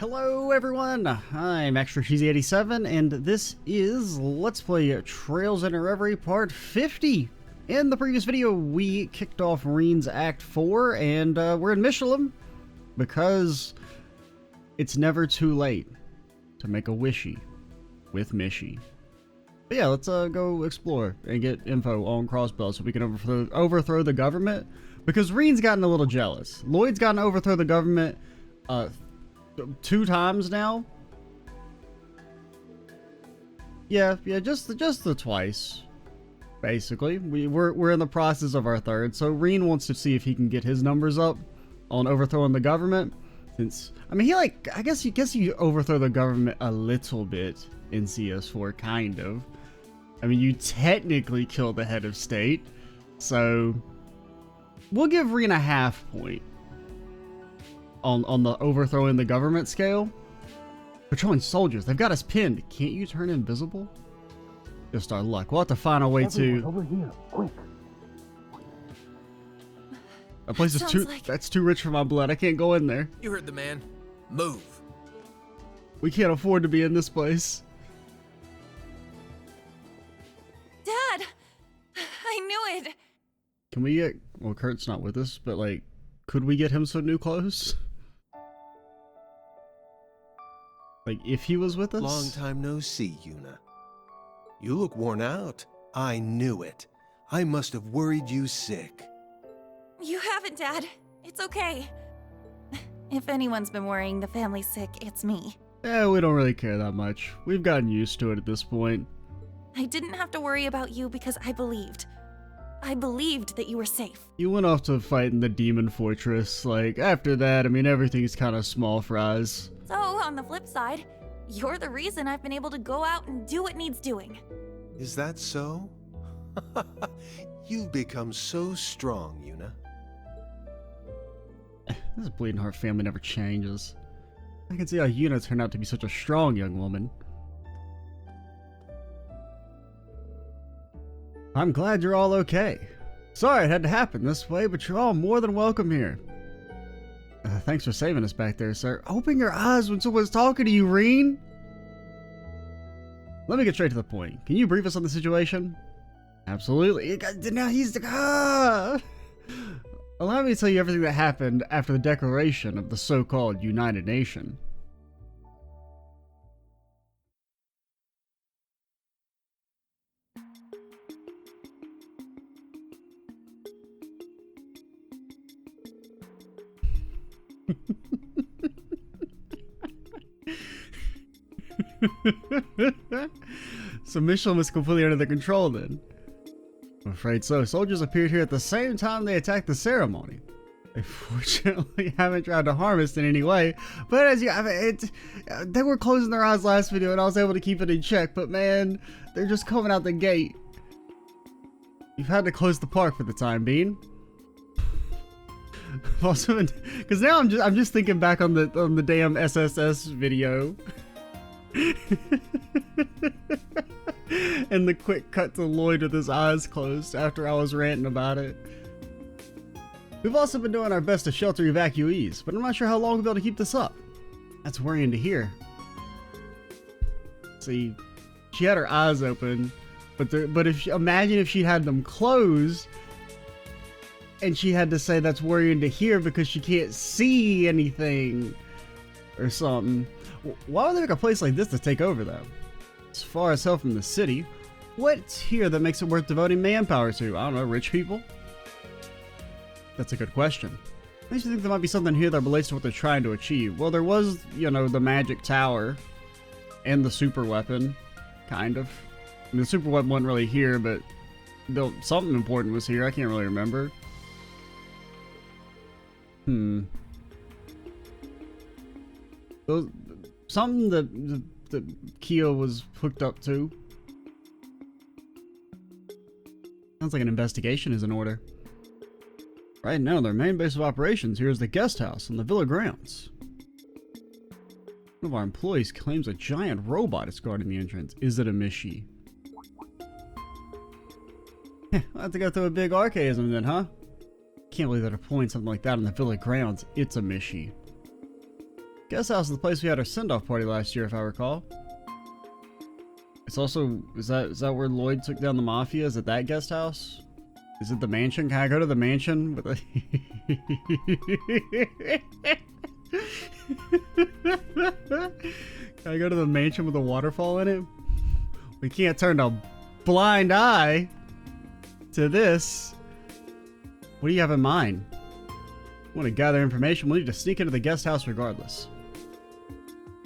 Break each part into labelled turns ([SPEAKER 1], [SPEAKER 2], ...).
[SPEAKER 1] Hello everyone, I'm Extra Cheesy 87 and this is Let's Play Trails Into Reverie Part 50. In the previous video we kicked off Rean's Act 4 and we're in Mishelam because it's never too late to make a wishy with Mishy. But yeah, let's go explore and get info on Crossbell so we can overthrow the government, because Rean's gotten a little jealous. Lloyd's gotten to overthrow the government 2 times now. Yeah, just the twice. Basically, we're in the process of our 3rd. So Rean wants to see if he can get his numbers up on overthrowing the government. Since I mean, I guess you overthrow the government a little bit in CS4, kind of. I mean, you technically kill the head of state, so we'll give Rean a half point on the overthrowing the government scale. Patrolling soldiers, they've got us pinned. Can't you turn invisible? Just our luck. We'll have to find a way to.
[SPEAKER 2] Over here, quick.
[SPEAKER 1] That place is too. That's too rich for my blood. I can't go in there.
[SPEAKER 3] You heard the man. Move.
[SPEAKER 1] We can't afford to be in this place.
[SPEAKER 4] Dad, I knew it.
[SPEAKER 1] Can we get? Well, Kurt's not with us, but like, could we get him some new clothes? Like, if he was with us?
[SPEAKER 2] Long time no see, Yuna. You look worn out. I knew it. I must have worried you sick.
[SPEAKER 4] You haven't, Dad. It's okay. If anyone's been worrying the family's sick, it's me.
[SPEAKER 1] Yeah, we don't really care that much. We've gotten used to it at this point.
[SPEAKER 4] I didn't have to worry about you because I believed. I believed that you were safe.
[SPEAKER 1] You went off to fight in the demon fortress. Like, after that, I mean, everything's kind of small fries.
[SPEAKER 4] So, on the flip side, you're the reason I've been able to go out and do what needs doing.
[SPEAKER 2] Is that so? You've become so strong, Yuna.
[SPEAKER 1] This bleeding heart family never changes. I can see how Yuna turned out to be such a strong young woman. I'm glad you're all okay. Sorry it had to happen this way, but you're all more than welcome here. Thanks for saving us back there, sir. Open your eyes when someone's talking to you, Rean. Let me get straight to the point. Can you brief us on the situation? Absolutely. Now he's the... Allow me to tell you everything that happened after the declaration of the so-called United Nation. So Mishelam is completely under their control then. I'm afraid so. Soldiers appeared here at the same time they attacked the ceremony. They fortunately haven't tried to harm us in any way, but as they were closing their eyes last video and I was able to keep it in check, but man, they're just coming out the gate. You've had to close the park for the time being. Also, because now I'm just thinking back on the damn SSS video. And the quick cut to Lloyd with his eyes closed after I was ranting about it. We've also been doing our best to shelter evacuees, but I'm not sure how long we'll be able to keep this up. That's worrying to hear. See, she had her eyes open, but imagine if she had them closed, and she had to say that's worrying to hear because she can't see anything or something. Why would they make a place like this to take over, though? It's far as hell from the city. What's here that makes it worth devoting manpower to? I don't know, rich people? That's a good question. Makes me think there might be something here that relates to what they're trying to achieve. Well, there was, you know, the magic tower and the super weapon, kind of. I mean, the super weapon wasn't really here, but something important was here. I can't really remember. Something that Keo was hooked up to. Sounds like an investigation is in order. Right now, their main base of operations here is the guest house on the villa grounds. One of our employees claims a giant robot is guarding the entrance. Is it a Mishy? I'll have to go through a big archaism then, huh? Can't believe they're deploying something like that on the villa grounds. It's a Mishy. Guest house is the place we had our send-off party last year, if I recall. It's also, is that where Lloyd took down the mafia? Is it that guest house? Is it the mansion? Can I go to the mansion with a Can I go to the mansion with a waterfall in it? We can't turn a blind eye to this. What do you have in mind? I want to gather information. We'll need to sneak into the guest house regardless.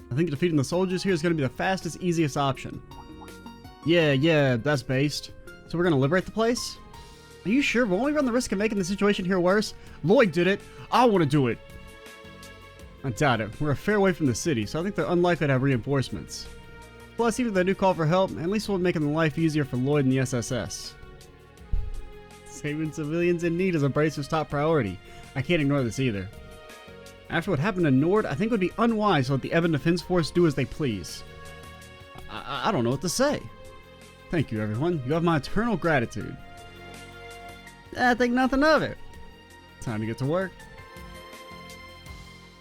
[SPEAKER 1] I think defeating the soldiers here is going to be the fastest, easiest option. Yeah, that's based. So we're going to liberate the place? Are you sure? Won't we run the risk of making the situation here worse? Lloyd did it. I want to do it. I doubt it. We're a fair way from the city, so I think they're unlikely to have reinforcements. Plus, even if they do call for help, at least we'll make life easier for Lloyd and the SSS. Saving civilians in need is Abrasive's top priority. I can't ignore this either. After what happened to Nord, I think it would be unwise to let the Evan Defense Force do as they please. I don't know what to say. Thank you, everyone. You have my eternal gratitude. I think nothing of it. Time to get to work.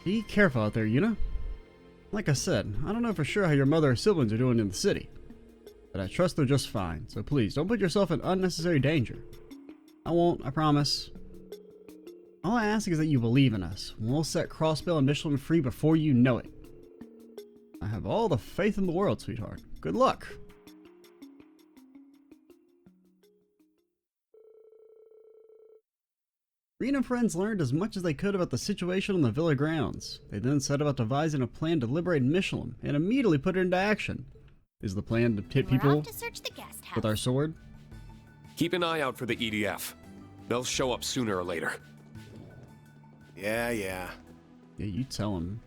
[SPEAKER 1] Be careful out there, Yuna. Like I said, I don't know for sure how your mother or siblings are doing in the city, but I trust they're just fine, so please don't put yourself in unnecessary danger. I won't, I promise. All I ask is that you believe in us, and we'll set Crossbell and Mishelam free before you know it. I have all the faith in the world, sweetheart. Good luck. Rean and friends learned as much as they could about the situation on the villa grounds. They then set about devising a plan to liberate Mishelam and immediately put it into action. Is the plan to hit people with our sword?
[SPEAKER 5] Keep an eye out for the EDF. They'll show up sooner or later.
[SPEAKER 2] Yeah.
[SPEAKER 1] Yeah, you tell them.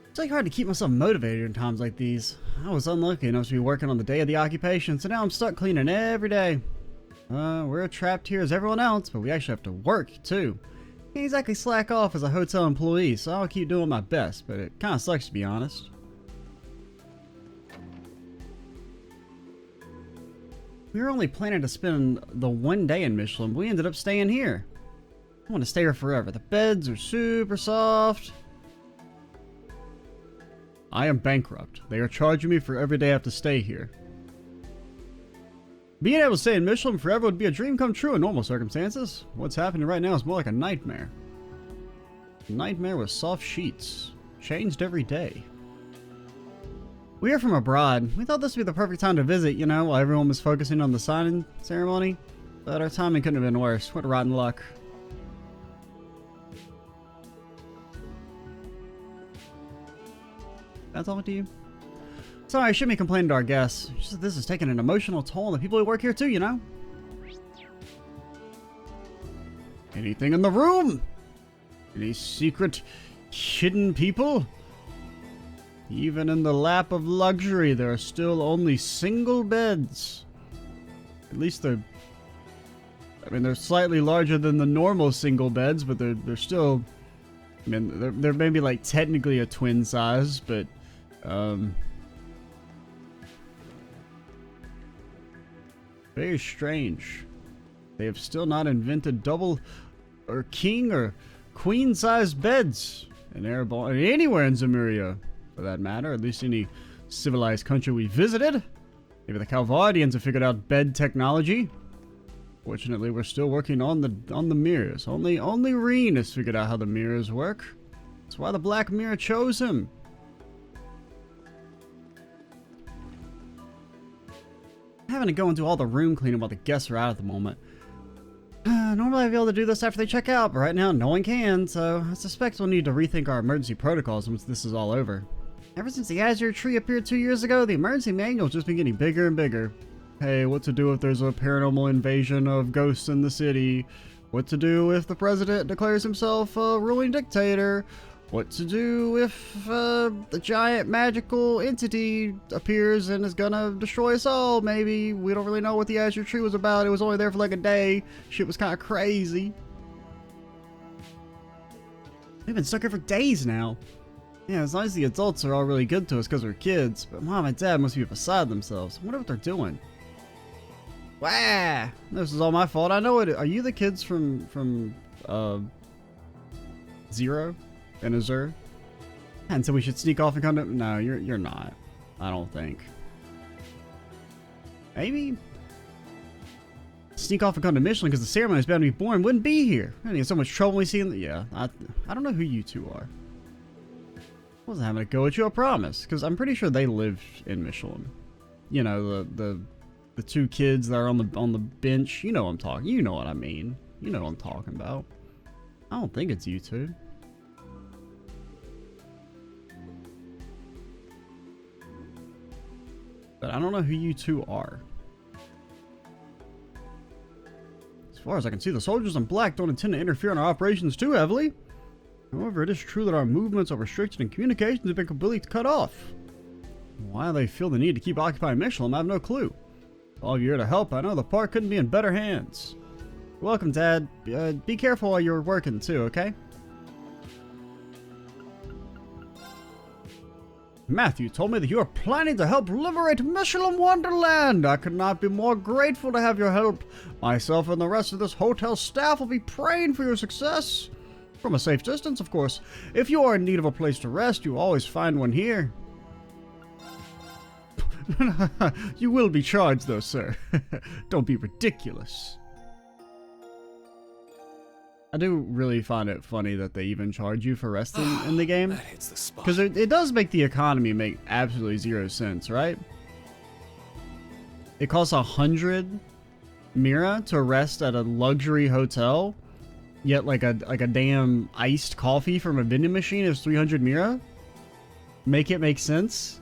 [SPEAKER 1] It's like hard to keep myself motivated in times like these. I was unlucky enough to be working on the day of the occupation, so now I'm stuck cleaning every day. We're trapped here as everyone else, but we actually have to work, too. Can't exactly slack off as a hotel employee, so I'll keep doing my best, but it kinda sucks to be honest. We were only planning to spend the one day in Mishelam, but we ended up staying here. I want to stay here forever. The beds are super soft. I am bankrupt. They are charging me for every day I have to stay here. Being able to stay in Mishelam forever would be a dream come true in normal circumstances. What's happening right now is more like a nightmare. A nightmare with soft sheets. Changed every day. We are from abroad. We thought this would be the perfect time to visit, you know, while everyone was focusing on the signing ceremony. But our timing couldn't have been worse. What rotten luck. Can I talk to you? Sorry, I shouldn't be complaining to our guests. It's just this is taking an emotional toll on the people who work here too, you know? Anything in the room? Any secret, hidden people? Even in the lap of luxury, there are still only single beds. At least they're... I mean, they're slightly larger than the normal single beds, but they're still... I mean, they're maybe like technically a twin size, but... Very strange. They have still not invented double or king or queen sized beds in anywhere in Zemuria, for that matter. At least any civilized country we visited. Maybe the Calvardians have figured out bed technology. Fortunately, we're still working on the mirrors. Only Rean has figured out how the mirrors work. That's why the Black Mirror chose him. Having to go and do all the room cleaning while the guests are out at the moment. Normally I'd be able to do this after they check out, but right now no one can, so I suspect we'll need to rethink our emergency protocols once this is all over. Ever since the Azure Tree appeared 2 years ago, the emergency manual's just been getting bigger and bigger. Hey, what to do if there's a paranormal invasion of ghosts in the city? What to do if the president declares himself a ruling dictator? What to do if the giant magical entity appears and is gonna destroy us all, maybe? We don't really know what the Azure Tree was about. It was only there for like a day. Shit was kind of crazy. We've been stuck here for days now. Yeah, as long as the adults are all really good to us because we're kids, but Mom and Dad must be beside themselves. I wonder what they're doing. Wah! This is all my fault. I know it. Are you the kids from Zero? in Azure. And so we should sneak off and come to... No, you're not. I don't think. Maybe? Sneak off and come to Mishelam because the ceremony is about to be born. Wouldn't be here. I mean, so much trouble we see in the... Yeah, I don't know who you two are. I wasn't having a go at you, I promise. Because I'm pretty sure they lived in Mishelam. You know, the two kids that are on the bench. You know what I'm talking... You know what I mean. You know what I'm talking about. I don't think it's you two. But I don't know who you two are. As far as I can see, the soldiers in black don't intend to interfere in our operations too heavily. However, it is true that our movements are restricted and communications have been completely cut off. Why they feel the need to keep occupying Mishelam, I have no clue. All of you here to help, I know the park couldn't be in better hands. Welcome, Dad. Be careful while you're working too, okay? Matthew told me that you are planning to help liberate Mishelam Wonderland. I could not be more grateful to have your help. Myself and the rest of this hotel staff will be praying for your success. From a safe distance, of course. If you are in need of a place to rest, you will always find one here. You will be charged, though, sir. Don't be ridiculous. I do really find it funny that they even charge you for resting in the game.
[SPEAKER 5] That hits the spot.
[SPEAKER 1] Because it does make the economy make absolutely 0 sense, right? It costs 100 Mira to rest at a luxury hotel, yet like a damn iced coffee from a vending machine is 300 Mira? Make it make sense?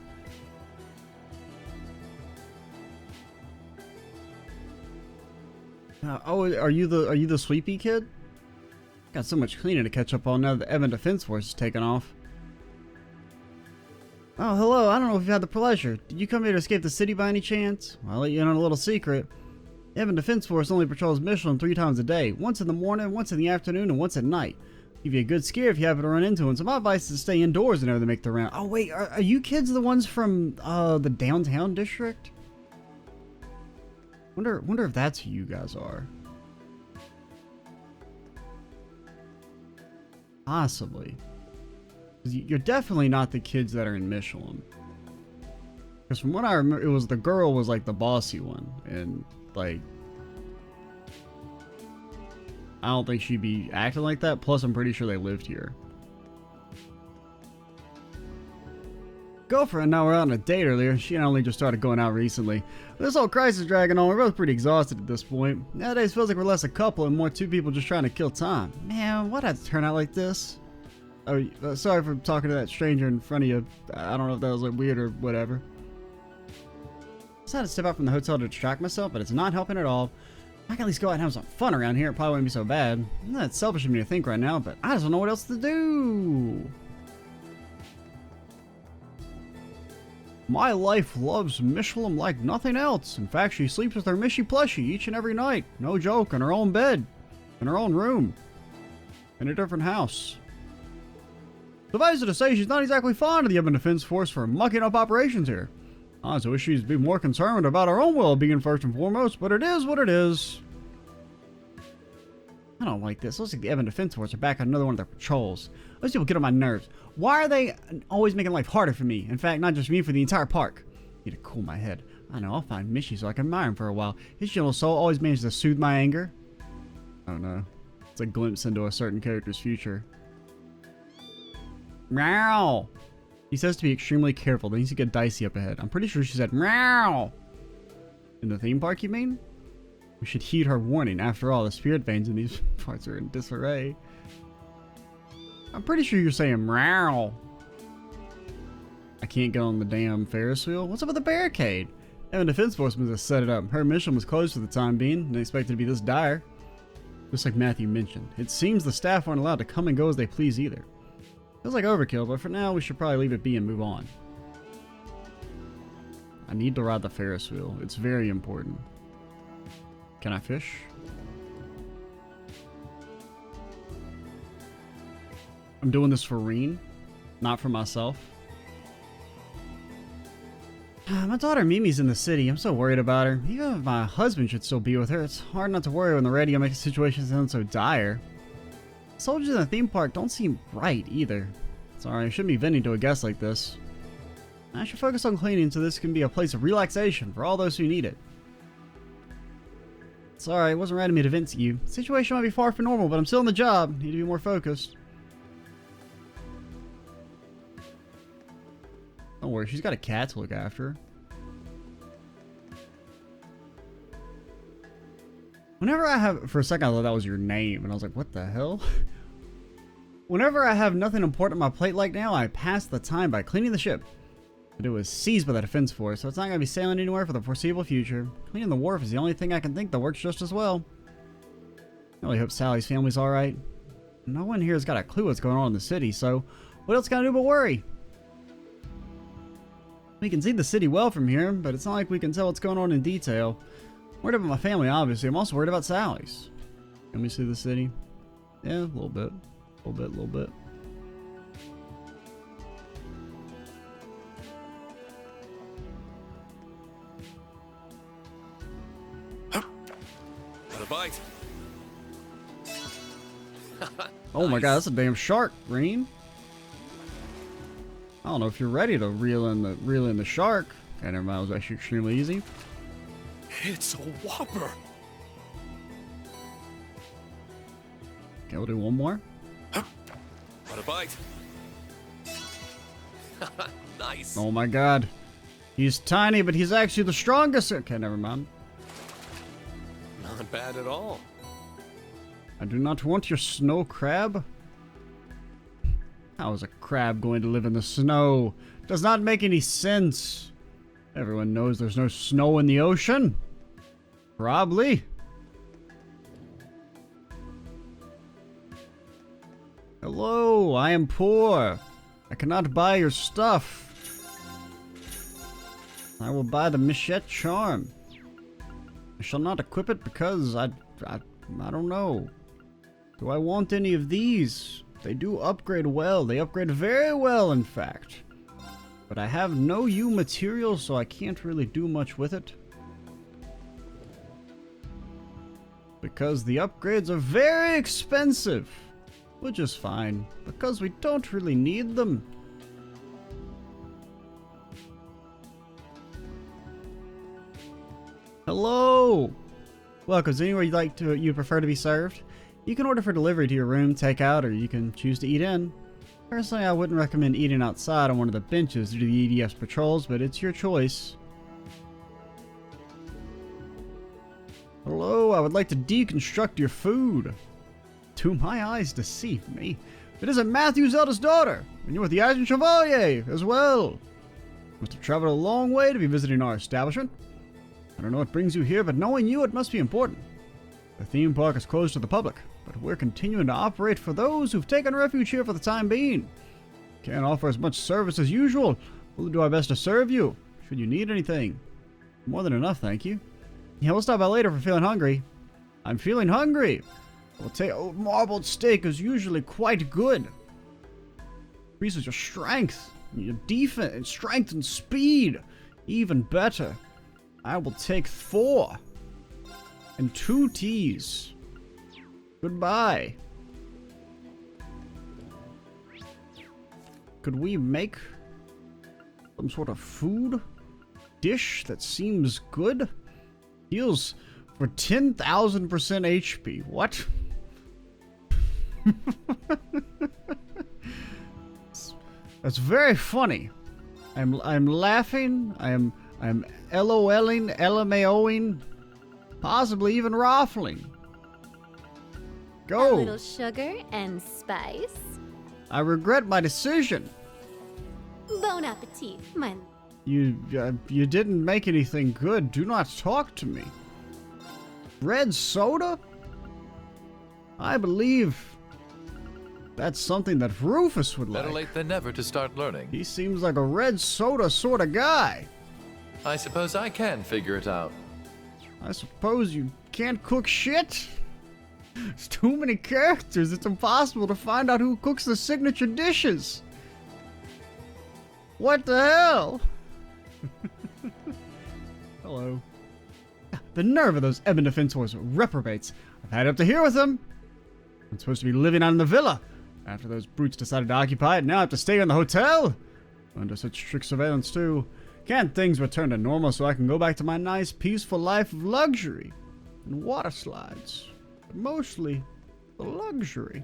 [SPEAKER 1] Oh, are you the sleepy kid? Got so much cleaning to catch up on now that the Evan Defense Force is taken off. Oh, hello. I don't know if you've had the pleasure. Did you come here to escape the city by any chance? Well, I'll let you in on a little secret. The Evan Defense Force only patrols Mishelam 3 times a day. Once in the morning, once in the afternoon, and once at night. Give you a good scare if you happen to run into one. So my advice is to stay indoors whenever they make the round. Oh, wait. Are you kids the ones from the downtown district? Wonder if that's who you guys are. Possibly. You're definitely not the kids that are in Mishelam. Because from what I remember, it was the girl was like the bossy one. And like... I don't think she'd be acting like that. Plus, I'm pretty sure they lived here. Girlfriend and I were out on a date earlier. She and I only just started going out recently. This whole crisis dragging on. We're both pretty exhausted at this point. Nowadays feels like we're less a couple and more 2 people just trying to kill time. Man, why'd it have to turn out like this? Oh, sorry for talking to that stranger in front of you. I don't know if that was like weird or whatever. I decided to step out from the hotel to distract myself, but it's not helping at all. I can at least go out and have some fun around here. It probably wouldn't be so bad. That's selfish of me to think right now, but I just don't know what else to do. My life loves Mishelam like nothing else. In fact, she sleeps with her Mishy plushie each and every night. No joke, in her own bed. In her own room. In a different house. Suffice it to say, she's not exactly fond of the Evan Defense Force for mucking up operations here. I also wish she'd be more concerned about her own well-being first and foremost, but it is what it is. I don't like this. Looks like the Evan Defense Force are back on another one of their patrols. Those people get on my nerves. Why are they always making life harder for me? In fact, not just me, for the entire park. Need to cool my head. I know, I'll find Mishy so I can admire him for a while. His gentle soul always manages to soothe my anger. I don't know. It's a glimpse into a certain character's future. Meow! He says to be extremely careful, then he's to get dicey up ahead. I'm pretty sure she said meow! In the theme park, you mean? We should heed her warning. After all, the spirit veins in these parts are in disarray. I'm pretty sure you're saying meow. I can't get on the damn Ferris wheel. What's up with the barricade? Evan Defense Force must have set it up. Her mission was closed for the time being. Didn't expect it to be this dire. Just like Matthew mentioned. It seems the staff aren't allowed to come and go as they please either. Feels like overkill, but for now we should probably leave it be and move on. I need to ride the Ferris wheel. It's very important. Can I fish? I'm doing this for Rean, not for myself. My daughter Mimi's in the city. I'm so worried about her. Even if my husband should still be with her, it's hard not to worry when the radio makes the situation sound so dire. Soldiers in the theme park don't seem right either. Sorry, I shouldn't be venting to a guest like this. I should focus on cleaning so this can be a place of relaxation for all those who need it. Sorry, it wasn't right of me to vent to you. The situation might be far from normal, but I'm still on the job. Need to be more focused. Don't worry, she's got a cat to look after. Whenever I have... For a second I thought that was your name, and I was like, what the hell? Whenever I have nothing important on my plate like now, I pass the time by cleaning the ship. But it was seized by the defense force, so it's not going to be sailing anywhere for the foreseeable future. Cleaning the wharf is the only thing I can think that works just as well. I really hope Sally's family's alright. No one here has got a clue what's going on in the city, so what else can I do but worry? We can see the city well from here, but it's not like we can tell what's going on in detail. I'm worried about my family, obviously. I'm also worried about Sally's. Can we see the city? Yeah, a little bit. A little bit.
[SPEAKER 5] Got a bite.
[SPEAKER 1] Oh my god, that's a damn shark, Rean. I don't know if you're ready to reel in the shark. Okay, never mind, it was actually extremely easy.
[SPEAKER 5] It's a whopper.
[SPEAKER 1] Okay, we'll do one more.
[SPEAKER 5] Got a bite. Nice.
[SPEAKER 1] Oh my god. He's tiny, but he's actually the strongest. Okay, never mind.
[SPEAKER 5] Not bad at all.
[SPEAKER 1] I do not want your snow crab. How is a crab going to live in the snow? Does not make any sense. Everyone knows there's no snow in the ocean. Probably. Hello, I am poor. I cannot buy your stuff. I will buy the Mishelam charm. I shall not equip it because I don't know. Do I want any of these? They do upgrade well. They upgrade very well, in fact. But I have no U material, so I can't really do much with it. Because the upgrades are very expensive. Which is fine, because we don't really need them. Hello! Welcome. Is there anywhere you'd prefer to be served? You can order for delivery to your room, take out, or you can choose to eat in. Personally, I wouldn't recommend eating outside on one of the benches due to the EDF's patrols, but it's your choice. Hello, I would like to deconstruct your food. Do my eyes deceive me? It isn't Matthew's eldest daughter, and you're with the Adjutant Chevalier as well. You must have traveled a long way to be visiting our establishment. I don't know what brings you here, but knowing you, it must be important. The theme park is closed to the public, but we're continuing to operate for those who've taken refuge here for the time being. Can't offer as much service as usual. We'll do our best to serve you, should you need anything. More than enough, thank you. Yeah, we'll stop by later if we're feeling hungry. I'm feeling hungry. We'll take marbled steak is usually quite good. Increases your strength, your defense, and strength and speed. Even better. I will take 4. And 2 teas. Goodbye. Could we make some sort of food dish that seems good? Heals for 10,000% HP. What? That's very funny. I'm laughing. I'm LOLing, LMAOing, possibly even raffling. Go.
[SPEAKER 6] A little sugar and spice.
[SPEAKER 1] I regret my decision.
[SPEAKER 6] Bon appetit, my...
[SPEAKER 1] You didn't make anything good. Do not talk to me. Red soda? I believe that's something that Rufus would like.
[SPEAKER 7] Better late than never to start learning.
[SPEAKER 1] He seems like a red soda sort of guy.
[SPEAKER 7] I suppose I can figure it out.
[SPEAKER 1] I suppose you can't cook shit? There's too many characters. It's impossible to find out who cooks the signature dishes. What the hell? Hello. The nerve of those Ebon Defensors reprobates. I've had up to here with them. I'm supposed to be living out in the villa. After those brutes decided to occupy it, now I have to stay in the hotel? Under such strict surveillance, too. Can't things return to normal so I can go back to my nice, peaceful life of luxury and water slides? Mostly the luxury.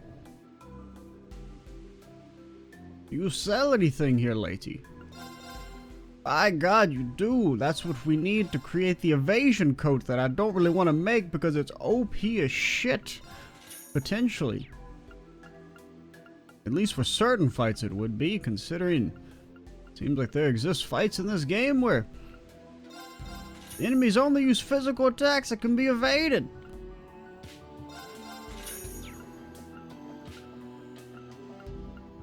[SPEAKER 1] You sell anything here, lady? By God, you do. That's what we need to create the evasion coat that I don't really want to make because it's OP as shit. Potentially. At least for certain fights it would be, considering it seems like there exist fights in this game where the enemies only use physical attacks that can be evaded.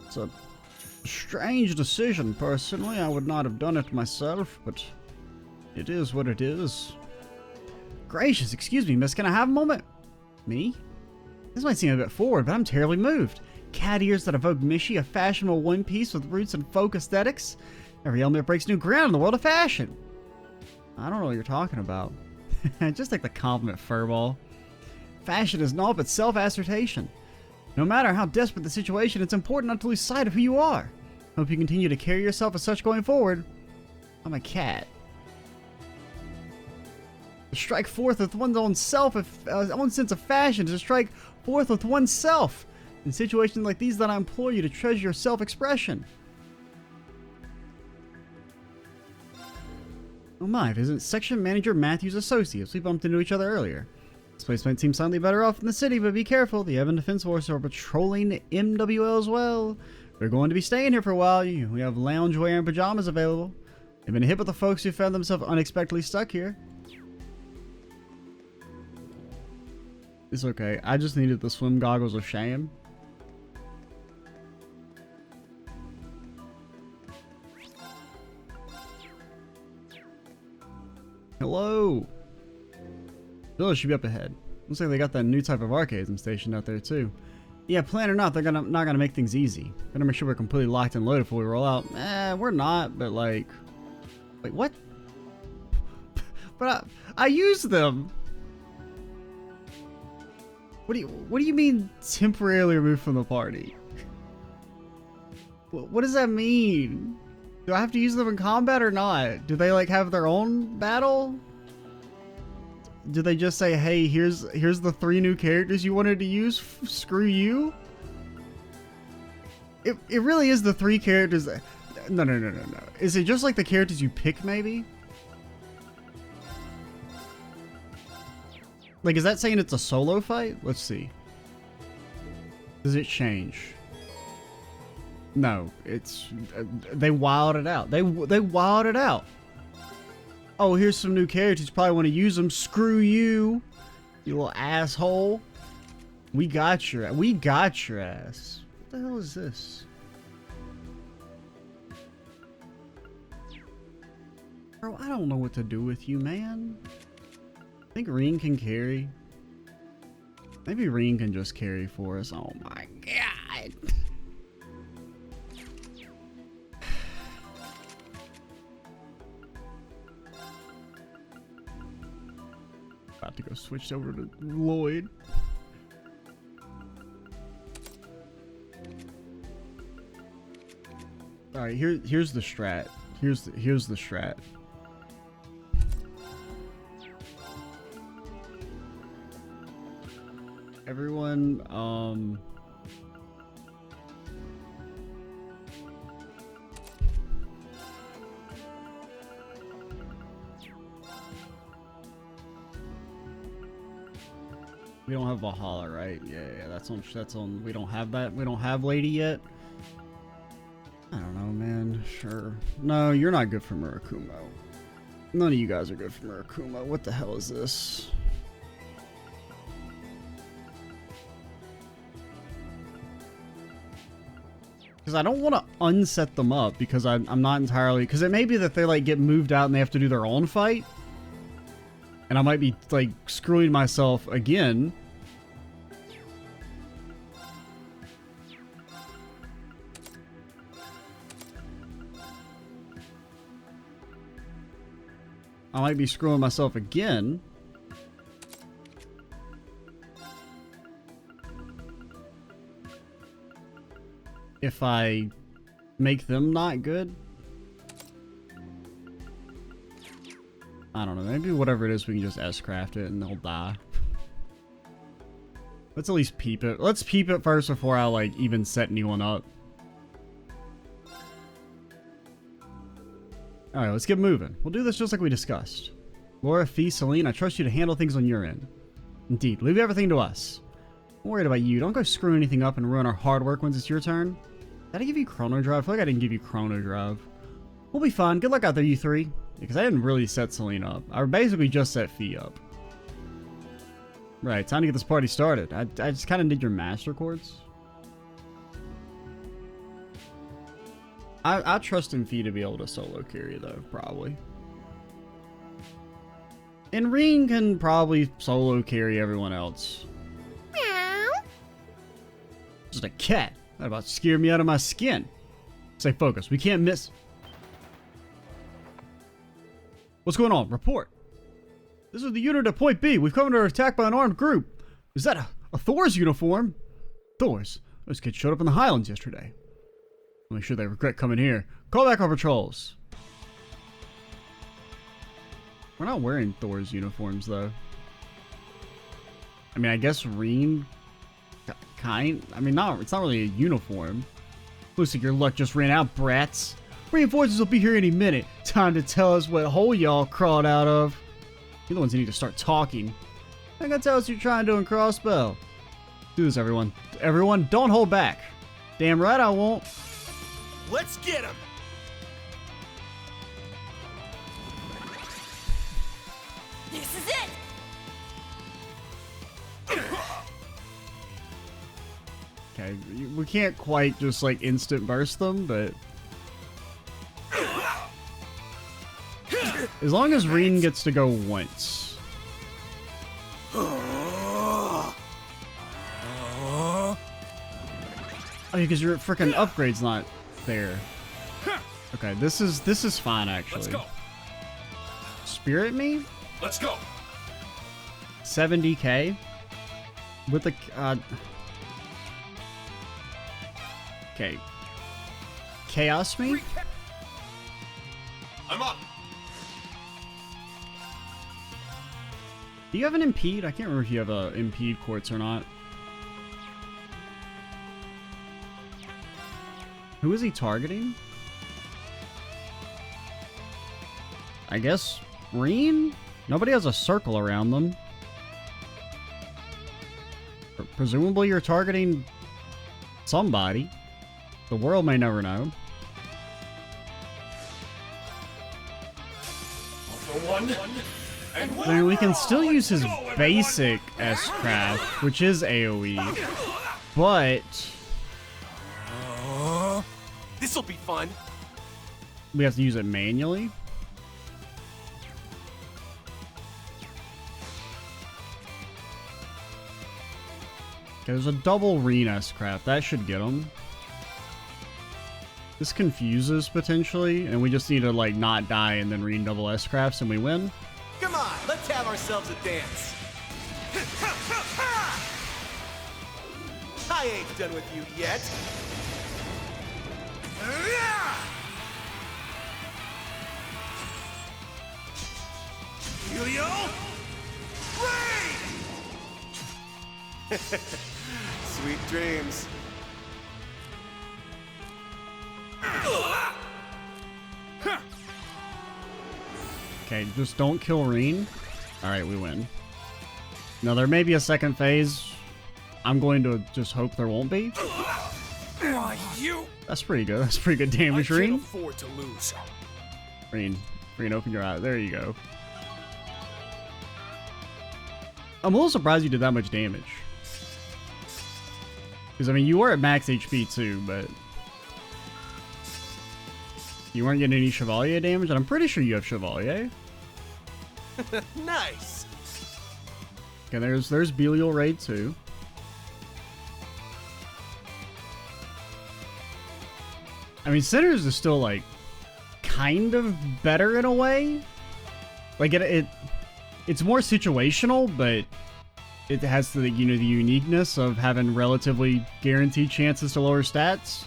[SPEAKER 1] It's a strange decision, personally. I would not have done it myself, but it is what it is. Gracious, excuse me, miss, can I have a moment? Me? This might seem a bit forward, but I'm terribly moved. Cat ears that evoke Mishi, a fashionable one piece with roots in folk aesthetics. Every element breaks new ground in the world of fashion. I don't know what you're talking about. Just like the compliment, furball. Fashion is all but self-assertion. No matter how desperate the situation, it's important not to lose sight of who you are. Hope you continue to carry yourself as such going forward. I'm a cat. To strike forth with one's own self, own sense of fashion, to strike forth with oneself. In situations like these, that I implore you to treasure your self-expression. Oh my, visit Section Manager Matthews' associates. We bumped into each other earlier. This place might seem slightly better off in the city, but be careful. The Evan Defense Force are patrolling MWL as well. They're going to be staying here for a while. We have loungewear and pajamas available. They've been hit with the folks who found themselves unexpectedly stuck here. It's okay. I just needed the swim goggles of shame. Hello. Village should be up ahead. Looks like they got that new type of arcade stationed out there too. Yeah, plan or not, they're not gonna make things easy. Better make sure we're completely locked and loaded before we roll out. We're not, but like, wait, what? But I use them. What do you mean temporarily removed from the party? What does that mean? Do I have to use them in combat or not? Do they like have their own battle? Do they just say, hey, here's the 3 new characters you wanted to use? Screw you? It really is the 3 characters that... No. Is it just like the characters you pick, maybe? Like, is that saying it's a solo fight? Let's see. Does it change? No, it's... they wilded it out. They wilded it out. Oh, here's some new characters. You probably want to use them. Screw you, you little asshole. We got your ass. What the hell is this? Bro, I don't know what to do with you, man. I think Rean can carry. Maybe Rean can just carry for us. Oh my god. About to go switch over to Lloyd. All right, here's the strat. Here's the strat. Everyone, we don't have Valhalla, right? Yeah, that's on. We don't have that. We don't have Lady yet. I don't know, man. Sure. No, you're not good for Murakumo. None of you guys are good for Murakumo. What the hell is this? Because I don't want to unset them up because I'm not entirely... Because it may be that they like get moved out and they have to do their own fight. And I might be like screwing myself again. I might be screwing myself again. if I make them not good? I don't know. Maybe whatever it is, we can just S-craft it and they'll die. Let's at least peep it. Let's peep it first before I, like, even set anyone up. Alright, let's get moving. We'll do this just like we discussed. Laura, Fee, Celine, I trust you to handle things on your end. Indeed, leave everything to us. I'm worried about you. Don't go screw anything up and ruin our hard work once it's your turn. Did I give you Chrono Drive? I feel like I didn't give you Chrono Drive. We'll be fine. Good luck out there, you three. Because I didn't really set Celine up. I basically just set Fee up. Right, time to get this party started. I just kind of need your master chords. I trust in Fee to be able to solo carry though, probably. And Rean can probably solo carry everyone else.
[SPEAKER 6] Meow.
[SPEAKER 1] Just a cat. That about scared me out of my skin. Stay focused. We can't miss. What's going on? Report. This is the unit at Point B. We've come under attack by an armed group. Is that a Thor's uniform? Thor's? Those kids showed up in the Highlands yesterday. I'll make sure they regret coming here. Call back our patrols. We're not wearing Thor's uniforms, though. I mean, I guess Rean... I mean, it's not really a uniform. Looks like your luck just ran out, brats. Reinforcements will be here any minute. Time to tell us what hole y'all crawled out of. You're the ones who need to start talking. I gotta tell us what you're trying to do in Crossbell. Do this, everyone. Everyone, don't hold back. Damn right I won't.
[SPEAKER 3] Let's get him!
[SPEAKER 4] This is it!
[SPEAKER 1] Okay, we can't quite just like instant burst them, but as long as Rean gets to go once. Oh, because your freaking upgrade's not there. Okay, this is fine actually.
[SPEAKER 5] Let's go.
[SPEAKER 1] Spirit me?
[SPEAKER 5] Let's go.
[SPEAKER 1] 70k with the okay. Chaos me?
[SPEAKER 5] I'm up.
[SPEAKER 1] Do you have an impede? I can't remember if you have a impede quartz or not. Who is he targeting? I guess Rean? Nobody has a circle around them. Presumably you're targeting somebody. The world may never know. I mean, we can still use his basic S-craft, which is AoE, but
[SPEAKER 3] This'll be fun.
[SPEAKER 1] we have to use it manually. Okay, there's a double Rean S-craft. That should get him. This confuses potentially, and we just need to like not die and then Rean double S-crafts and we win.
[SPEAKER 3] Come on, let's have ourselves a dance. I ain't done with you yet. Yo-yo! Rain! Sweet dreams.
[SPEAKER 1] Okay, just don't kill Rean. Alright, we win. Now, there may be a second phase. I'm going to just hope there won't be.
[SPEAKER 3] Why, you?
[SPEAKER 1] That's pretty good. That's pretty good damage,
[SPEAKER 3] I can't
[SPEAKER 1] Rean.
[SPEAKER 3] afford to lose.
[SPEAKER 1] Rean, open your eyes. There you go. I'm a little surprised you did that much damage. Because, I mean, you were at max HP too, but you weren't getting any Chevalier damage, and I'm pretty sure you have Chevalier.
[SPEAKER 3] Nice.
[SPEAKER 1] Okay, there's Belial Raid too. I mean, Sinners is still like kind of better in a way. Like it's more situational, but it has the the uniqueness of having relatively guaranteed chances to lower stats.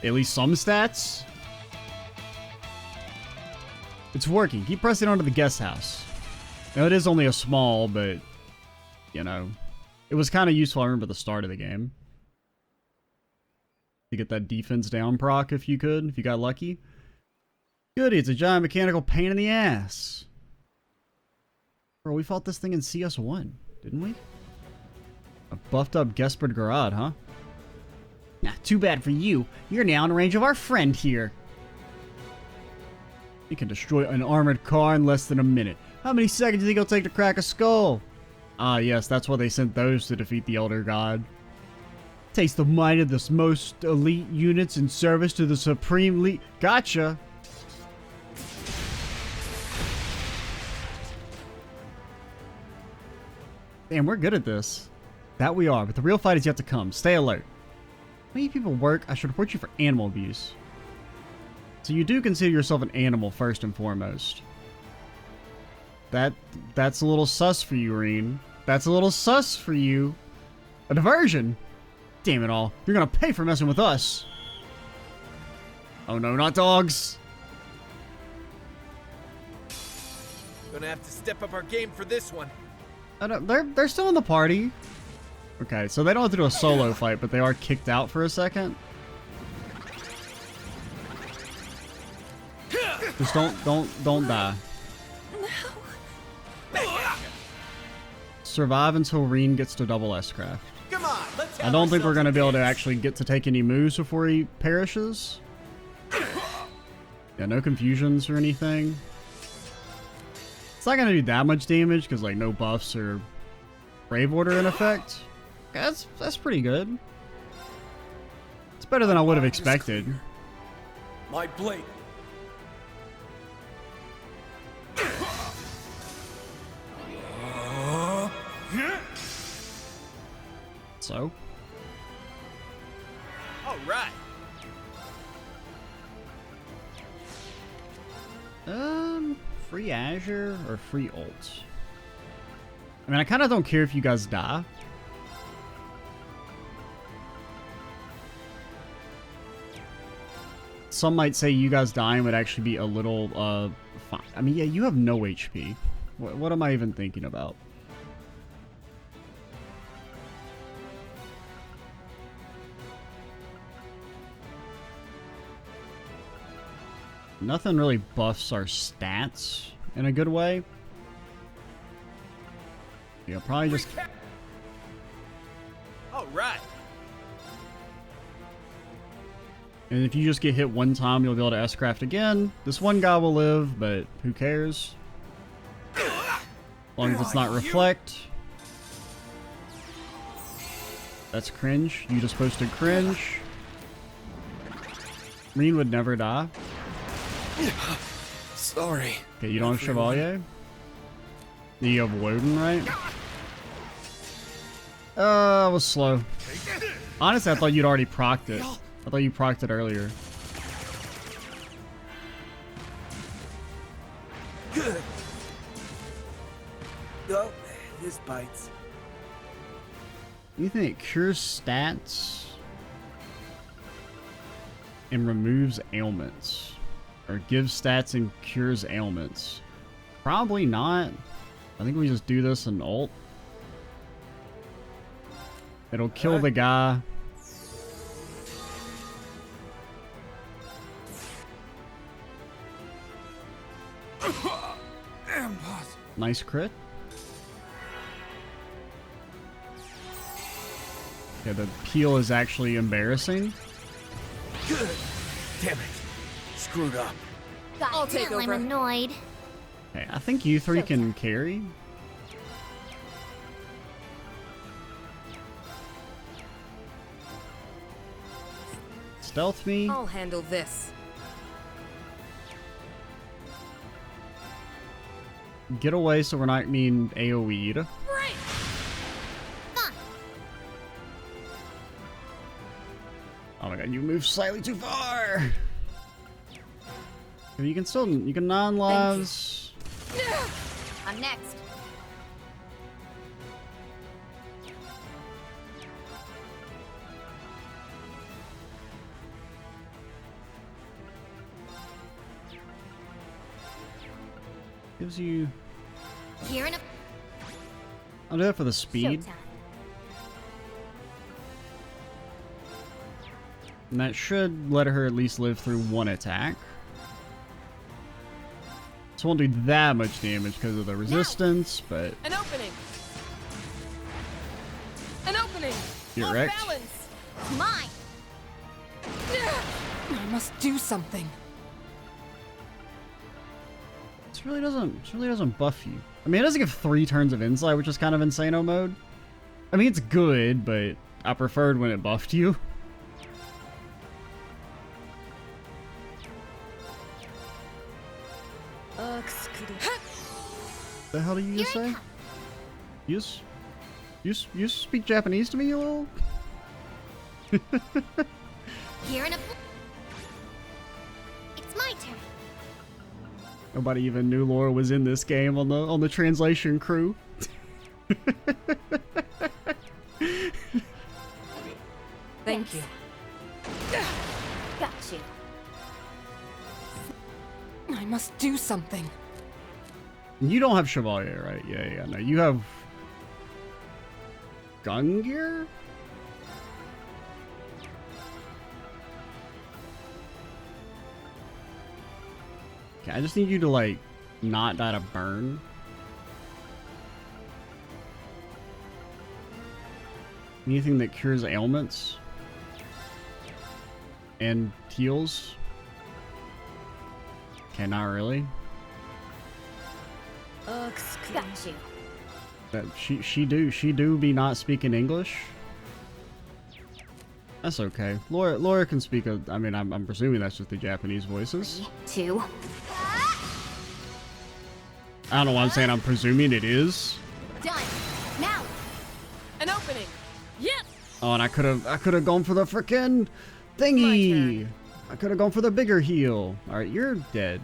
[SPEAKER 1] At least some stats. It's working. Keep pressing onto the guest house. Now, it is only a small, but, you know, it was kind of useful, I remember, the start of the game. To get that defense down proc if you could, if you got lucky. Goody, it's a giant mechanical pain in the ass. Bro, we fought this thing in CS1, didn't we? A buffed up Gespered Garad, huh? Nah, too bad for you. You're now in range of our friend here. You can destroy an armored car in less than a minute. How many seconds do you think it'll take to crack a skull? Ah, yes, that's why they sent those to defeat the Elder God. Takes the might of the most elite units in service to the supreme lead. Gotcha! Damn, we're good at this. That we are, but the real fight is yet to come. Stay alert. When you people work, I should report you for animal abuse. So you do consider yourself an animal first and foremost. That's a little sus for you, Rean. That's a little sus for you. A diversion. Damn it all. You're gonna pay for messing with us. Oh no, not dogs.
[SPEAKER 3] Gonna have to step up our game for this one.
[SPEAKER 1] They're still in the party. Okay, so they don't have to do a solo fight, but they are kicked out for a second. Just don't die. Survive until Rean gets to double S-Craft.
[SPEAKER 3] Come on, let's
[SPEAKER 1] I don't think we're going to be able to actually get to take any moves before he perishes. Yeah, no confusions or anything. It's not going to do that much damage because, like, no buffs or Brave Order in effect. That's pretty good. It's better than I would have expected.
[SPEAKER 3] My blade.
[SPEAKER 1] So?
[SPEAKER 3] All right.
[SPEAKER 1] Free Azure or free ult? I mean, I kind of don't care if you guys die. Some might say you guys dying would actually be a little, fine. I mean, yeah, you have no HP. What am I even thinking about? Nothing really buffs our stats in a good way. Yeah, probably just...
[SPEAKER 3] All right.
[SPEAKER 1] And if you just get hit one time, you'll be able to S-Craft again. This one guy will live, but who cares? As long as it's not Reflect. That's cringe. You just posted cringe. Rean would never die.
[SPEAKER 3] Sorry.
[SPEAKER 1] Okay, you don't have Chevalier? You have Woden, right? I was slow. Honestly, I thought you'd already procced it. I thought you procced it earlier.
[SPEAKER 3] Good. Oh, this bites.
[SPEAKER 1] Anything that cures stats and removes ailments. Or gives stats and cures ailments. Probably not. I think we just do this in ult. It'll kill the guy. Nice crit. Yeah, the peel is actually embarrassing.
[SPEAKER 3] Good. Damn it. Screwed up.
[SPEAKER 6] I'll take over. I'm annoyed.
[SPEAKER 1] Okay, I think you three can carry. Stealth me.
[SPEAKER 8] I'll handle this.
[SPEAKER 1] Get away so we're not being AoE'd. Oh my god, you moved slightly too far! You can still, you can non-lives.
[SPEAKER 6] I'm next.
[SPEAKER 1] Gives you...
[SPEAKER 6] Here in a
[SPEAKER 1] I'll do that for the speed.
[SPEAKER 6] showtime.
[SPEAKER 1] And that should let her at least live through one attack. So it won't do that much damage because of the resistance, but...
[SPEAKER 8] An opening. An opening.
[SPEAKER 1] You're
[SPEAKER 8] Off
[SPEAKER 1] wrecked.
[SPEAKER 8] balance.
[SPEAKER 6] Mine.
[SPEAKER 8] I must do something.
[SPEAKER 1] This really doesn't buff you. I mean, it doesn't give 3 turns of insight, which is kind of insano mode. I mean, it's good, but I preferred when it buffed you. The hell do you just say? You speak Japanese to me, you little?
[SPEAKER 6] Here in a It's my turn.
[SPEAKER 1] Nobody even knew Laura was in this game on the translation crew.
[SPEAKER 8] Thank you.
[SPEAKER 6] Got you.
[SPEAKER 8] I must do something.
[SPEAKER 1] You don't have Chevalier, right? Yeah. No, you have Gungir? Okay, I just need you to, like, not die to burn. Anything that cures ailments and heals? Okay, not really.
[SPEAKER 6] Got you.
[SPEAKER 1] That she do be not speaking English. That's okay. Laura can speak. I mean, I'm presuming that's just the Japanese voices.
[SPEAKER 6] 2.
[SPEAKER 1] I don't know why I'm saying I'm presuming it is.
[SPEAKER 6] Done. Now.
[SPEAKER 8] An opening. Yep.
[SPEAKER 1] Oh, and I could have gone for the frickin' thingy. I could have gone for the bigger heal. All right, you're dead.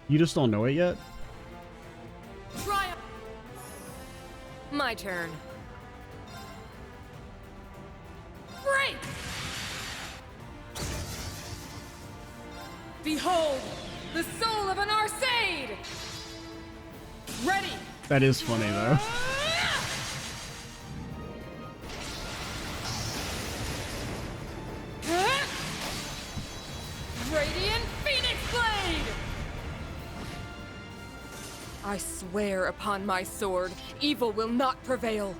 [SPEAKER 1] You just don't know it yet.
[SPEAKER 8] Try. My turn. Break. Behold, the soul of an Arcade. Ready.
[SPEAKER 1] That is funny though.
[SPEAKER 8] Radiant Phoenix Blade! I swear upon my sword, evil will not prevail.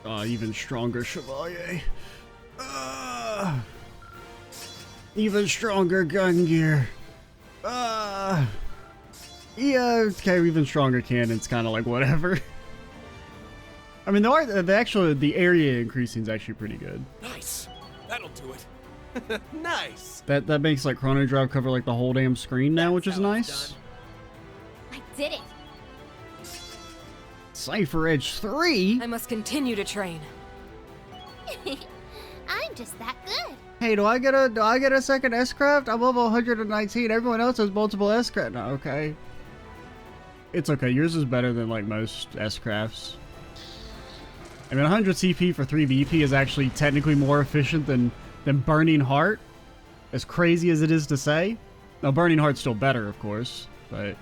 [SPEAKER 1] Even stronger Chevalier. Even stronger Gungir. Yeah, okay, even stronger cannons, kind of like whatever. I mean, the area increasing is actually pretty good.
[SPEAKER 3] Nice. That'll do it. Nice.
[SPEAKER 1] That makes like Chrono Drive cover like the whole damn screen now, which is nice.
[SPEAKER 6] I did it.
[SPEAKER 1] Cypher Edge 3?
[SPEAKER 8] I must continue to train.
[SPEAKER 6] I'm just that good.
[SPEAKER 1] Hey, do I get a second S-Craft? I'm level 119. Everyone else has multiple S-Craft. No, okay. It's okay. Yours is better than like most S-Crafts. I mean, 100 CP for 3 BP is actually technically more efficient than Burning Heart. As crazy as it is to say. Now, Burning Heart's still better, of course, but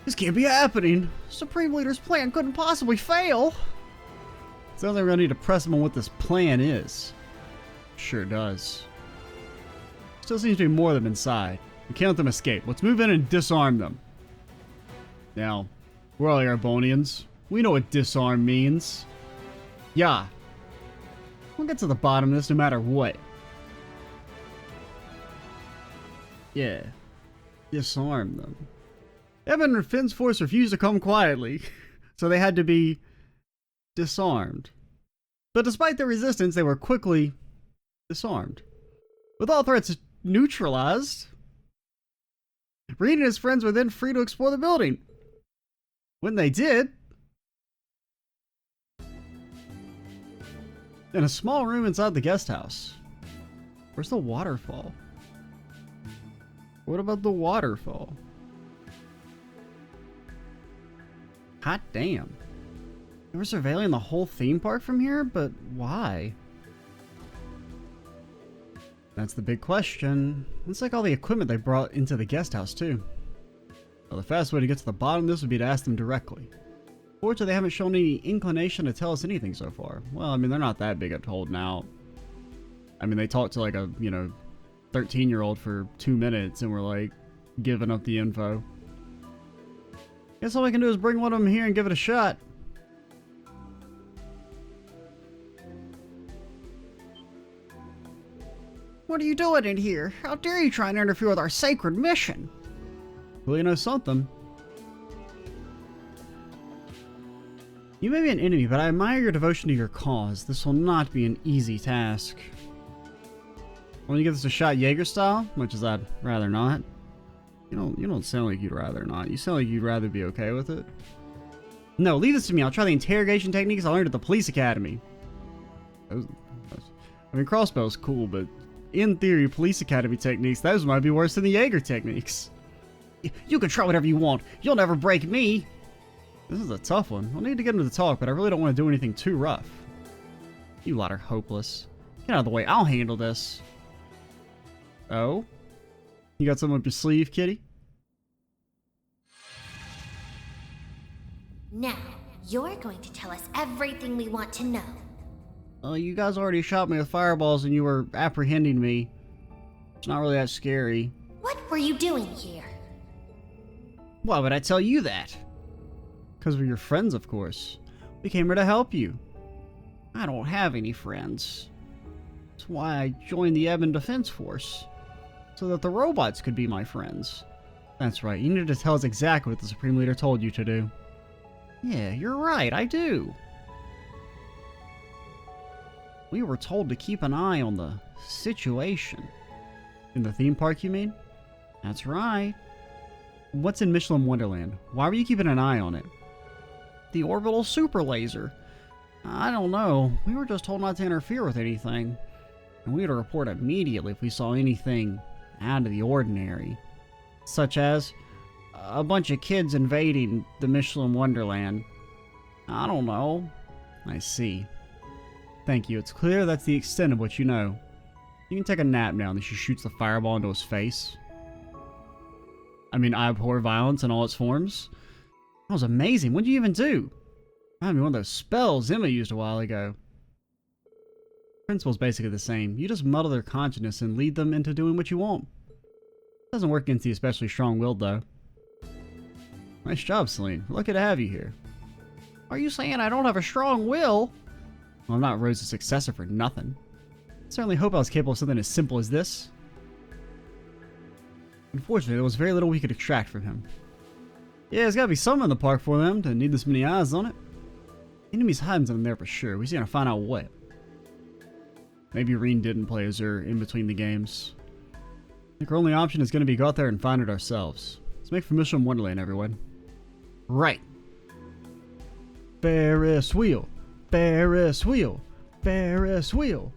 [SPEAKER 1] this can't be happening. Supreme Leader's plan couldn't possibly fail. Sounds like we're gonna need to press him on what this plan is. Sure does. Still seems to be more of them inside. We can't let them escape. Let's move in and disarm them. Now, we're all Arbonians. We know what disarm means. Yeah. We'll get to the bottom of this no matter what. Yeah. Disarm them. Evan and Finn's force refused to come quietly, so they had to be disarmed. But despite their resistance, they were quickly disarmed. With all threats neutralized, Rean and his friends were then free to explore the building. When they did, in a small room inside the guest house. Where's the waterfall? What about the waterfall? Hot damn. They were surveilling the whole theme park from here, but why? That's the big question. It's like all the equipment they brought into the guest house, too. Well, the fast way to get to the bottom of this would be to ask them directly. Fortunately, they haven't shown any inclination to tell us anything so far. Well, I mean, they're not that big at holding out. I mean, they talked to like a, 13-year-old for 2 minutes and were like, giving up the info. Guess all we can do is bring one of them here and give it a shot. What are you doing in here? How dare you try and interfere with our sacred mission? Well, you know something. You may be an enemy, but I admire your devotion to your cause. This will not be an easy task. Want to give this a shot Jaeger style? Much as I'd rather not. You don't sound like you'd rather not. You sound like you'd rather be okay with it. No, leave this to me. I'll try the interrogation techniques I learned at the police academy. I mean, crossbow's cool, but in theory, police academy techniques, those might be worse than the Jaeger techniques. You can try whatever you want. You'll never break me. This is a tough one. I'll need to get him to talk, but I really don't want to do anything too rough. You lot are hopeless. Get out of the way. I'll handle this. Oh? You got something up your sleeve, kitty?
[SPEAKER 6] Now, you're going to tell us everything we want to know.
[SPEAKER 1] You guys already shot me with fireballs and you were apprehending me. It's not really that scary.
[SPEAKER 6] What were you doing here?
[SPEAKER 1] Why would I tell you that? Because we're your friends, of course. We came here to help you. I don't have any friends. That's why I joined the Ebon Defense Force. So that the robots could be my friends. That's right, you needed to tell us exactly what the Supreme Leader told you to do. Yeah, you're right, I do. We were told to keep an eye on the situation. In the theme park, you mean? That's right. What's in Mishelam Wonderland? Why were you keeping an eye on it? The orbital super laser. I don't know. We were just told not to interfere with anything. And we had to report immediately if we saw anything out of the ordinary. Such as a bunch of kids invading the Mishelam Wonderland. I don't know. I see. Thank you. It's clear that's the extent of what you know. You can take a nap now, and then she shoots the fireball into his face. I mean, I abhor violence in all its forms. That was amazing. What did you even do? I mean, one of those spells Emma used a while ago. Principle's basically the same. You just muddle their consciousness and lead them into doing what you want. Doesn't work against the especially strong-willed, though. Nice job, Celine. Lucky to have you here. Are you saying I don't have a strong will? Well, I'm not Rose's successor for nothing. I certainly hope I was capable of something as simple as this. Unfortunately, there was very little we could extract from him. Yeah, there's gotta be something in the park for them to need this many eyes on it. Enemies hiding something there for sure. We just gotta find out what. Maybe Rean didn't play as her in between the games. I think our only option is gonna be go out there and find it ourselves. Let's make for Mishelam Wonderland, everyone. Right. Ferris wheel. Ferris wheel. Ferris wheel.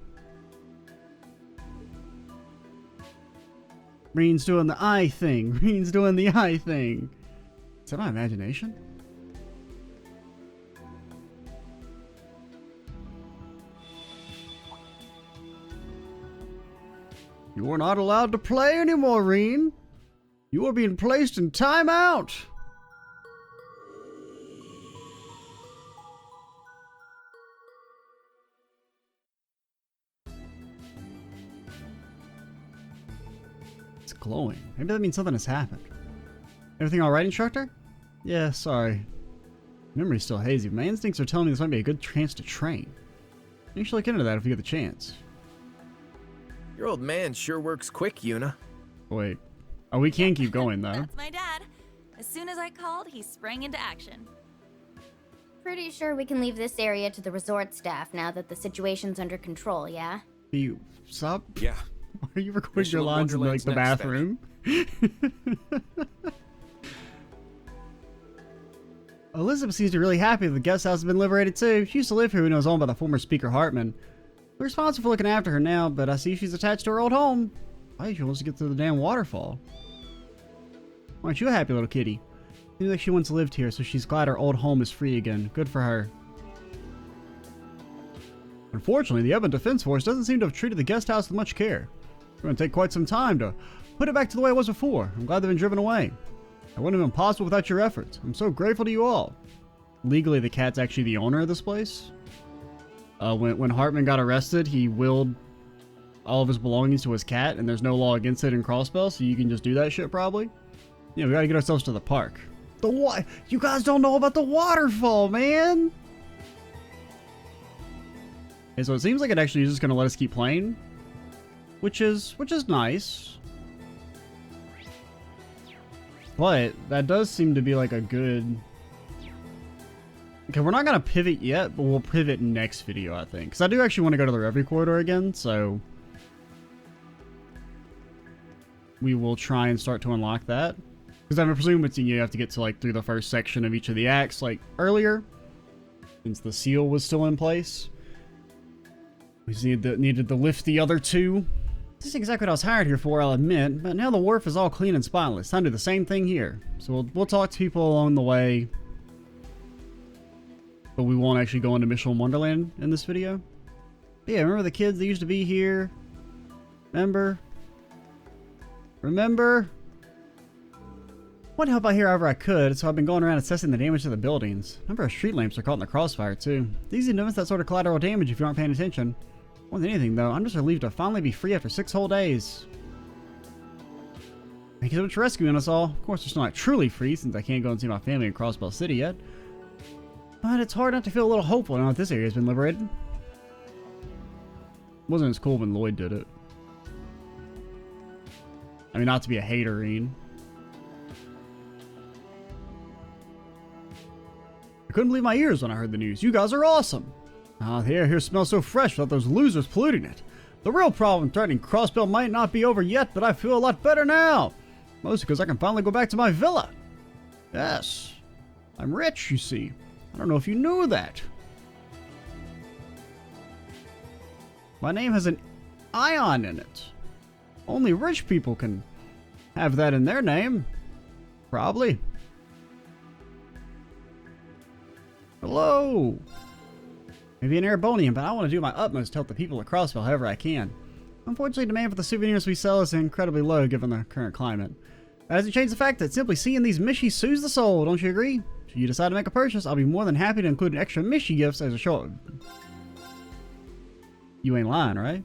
[SPEAKER 1] Rean's doing the eye thing. Rean's doing the eye thing. Is that my imagination? You are not allowed to play anymore, Rean. You are being placed in timeout. It's glowing. Maybe that means something has happened. Everything alright, instructor? Yeah, sorry. Memory's still hazy, but my instincts are telling me this might be a good chance to train. You should look into that if you get the chance.
[SPEAKER 3] Your old man sure works quick, Yuna.
[SPEAKER 1] Wait. Oh, we can keep going, though.
[SPEAKER 4] That's my dad. As soon as I called, he sprang into action.
[SPEAKER 6] Pretty sure we can leave this area to the resort staff now that the situation's under control, yeah?
[SPEAKER 1] You stop?
[SPEAKER 5] Yeah.
[SPEAKER 1] Why are you recording your
[SPEAKER 5] Mishelam
[SPEAKER 1] lines in, like,
[SPEAKER 5] Wonderland's
[SPEAKER 1] the
[SPEAKER 5] next
[SPEAKER 1] bathroom? Elizabeth seems to be really happy that the guest house has been liberated, too. She used to live here when it was owned by the former Speaker Hartman. We're responsible for looking after her now, but I see she's attached to her old home. Why she wants to get through the damn waterfall? Aren't you a happy little kitty? Seems like she once lived here, so she's glad her old home is free again. Good for her. Unfortunately, the Ebon Defense Force doesn't seem to have treated the guest house with much care. It's going to take quite some time to put it back to the way it was before. I'm glad they've been driven away. It wouldn't have been possible without your efforts. I'm so grateful to you all. Legally, the cat's actually the owner of this place. When Hartman got arrested, he willed all of his belongings to his cat, and there's no law against it in Crossbell, so you can just do that shit probably. Yeah, we gotta get ourselves to the park. You guys don't know about the waterfall, man! Okay, so it seems like it actually is just gonna let us keep playing. Which is nice. But that does seem to be like a good... Okay, we're not gonna pivot yet, but we'll pivot next video, I think. Because I do actually want to go to the Reverie corridor again, so... we will try and start to unlock that. Because I presume it's, you have to get to like through the first section of each of the acts like earlier. Since the seal was still in place. We just needed to lift the other two. This is exactly what I was hired here for, I'll admit. But now the wharf is all clean and spotless. Time to do the same thing here. So we'll talk to people along the way. But we won't actually go into Mishelam Wonderland in this video. But yeah, remember the kids that used to be here? Remember? I wanted to help out here however I could, so I've been going around assessing the damage to the buildings. A number of street lamps are caught in the crossfire, too. It's easy to notice that sort of collateral damage if you aren't paying attention. More than anything, though, I'm just relieved to finally be free after 6 whole days. Thank you so much for rescuing us all. Of course, we're still not truly free, since I can't go and see my family in Crossbell City yet. But it's hard not to feel a little hopeful now that this area has been liberated. It wasn't as cool when Lloyd did it. I mean, not to be a hater, Rean. I couldn't believe my ears when I heard the news. You guys are awesome. The air here smells so fresh without those losers polluting it. The real problem threatening Crossbell might not be over yet, but I feel a lot better now. Mostly because I can finally go back to my villa. Yes. I'm rich, you see. I don't know if you knew that. My name has an ion in it. Only rich people can have that in their name. Probably. Hello. Maybe an Erebonian, but I want to do my utmost to help the people of Crossbell however I can. Unfortunately, demand for the souvenirs we sell is incredibly low given the current climate. That doesn't change the fact that simply seeing these Mishies soothes the soul, don't you agree? Should you decide to make a purchase, I'll be more than happy to include an extra Mishie gifts as a show. You ain't lying, right?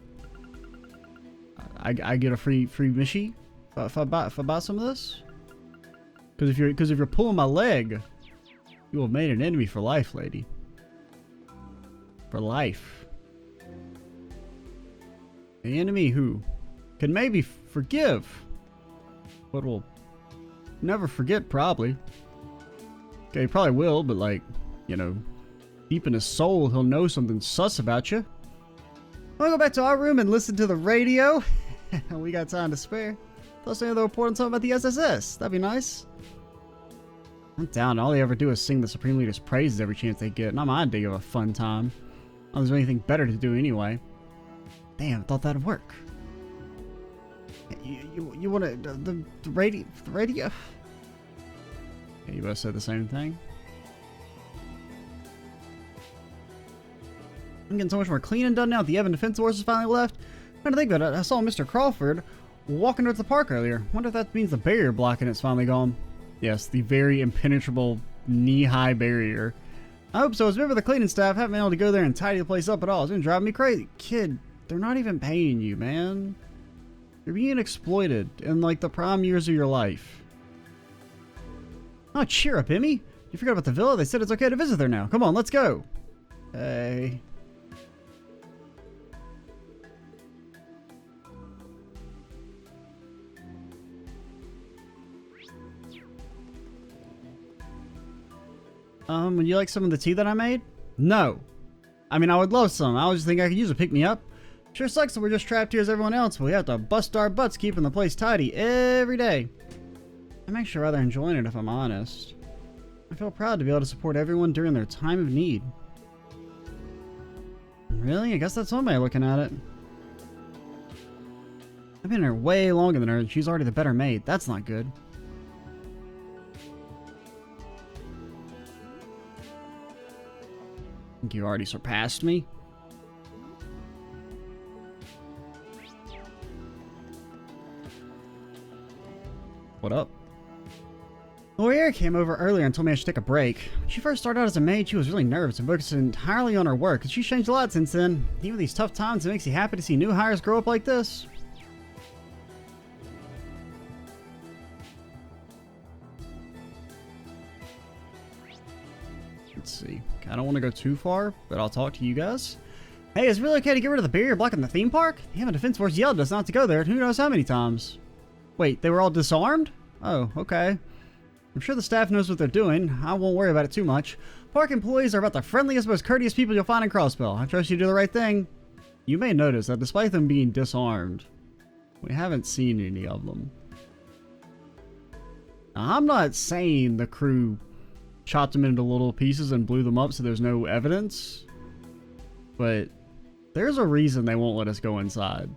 [SPEAKER 1] I get a free Mishie if I buy some of this? Because if you're pulling my leg, you have made an enemy for life, lady. For life. The enemy who can maybe forgive, but will never forget, probably. Okay, he probably will, but like, you know, deep in his soul, he'll know something sus about you. We'll go back to our room and listen to the radio. We got time to spare. Plus, they'll report on something about the SSS. That'd be nice. I'm down. All they ever do is sing the Supreme Leader's praises every chance they get. Not my idea of a fun time. Not there's anything better to do anyway. Damn, I thought that'd work. You want to the radio? The radio? Yeah, you both said the same thing. I'm getting so much more cleaning done now that the Evan Defense Force has finally left. I'm trying to think about it. I saw Mr. Crawford walking towards the park earlier. Wonder if that means the barrier blocking it's finally gone. Yes, the very impenetrable knee-high barrier. I hope so. As a member of the cleaning staff, haven't been able to go there and tidy the place up at all. It's been driving me crazy. Kid, they're not even paying you, man. You're being exploited in like the prime years of your life. Oh, cheer up, Emmy. You forgot about the villa? They said it's okay to visit there now. Come on, let's go. Hey. Would you like some of the tea that I made? No. I mean, I would love some. I was just thinking I could use a pick-me-up. Sure sucks that we're just trapped here as everyone else, but we have to bust our butts keeping the place tidy every day. I'm actually rather enjoying it, if I'm honest. I feel proud to be able to support everyone during their time of need. Really? I guess that's one way of looking at it. I've been here way longer than her, and she's already the better maid. That's not good. Think you already surpassed me? What up? Lloyd came over earlier and told me I should take a break. When she first started out as a maid, she was really nervous and focused entirely on her work, and she's changed a lot since then. Even with these tough times, it makes you happy to see new hires grow up like this. Let's see. I don't want to go too far, but I'll talk to you guys. Hey, is it really okay to get rid of the barrier blocking the theme park? The Hammond Defense Force yelled at us not to go there, who knows how many times. Wait, they were all disarmed? Oh, okay. I'm sure the staff knows what they're doing. I won't worry about it too much. Park employees are about the friendliest, most courteous people you'll find in Crossbell. I trust you to do the right thing. You may notice that despite them being disarmed, we haven't seen any of them. Now, I'm not saying the crew chopped them into little pieces and blew them up so there's no evidence, but there's a reason they won't let us go inside.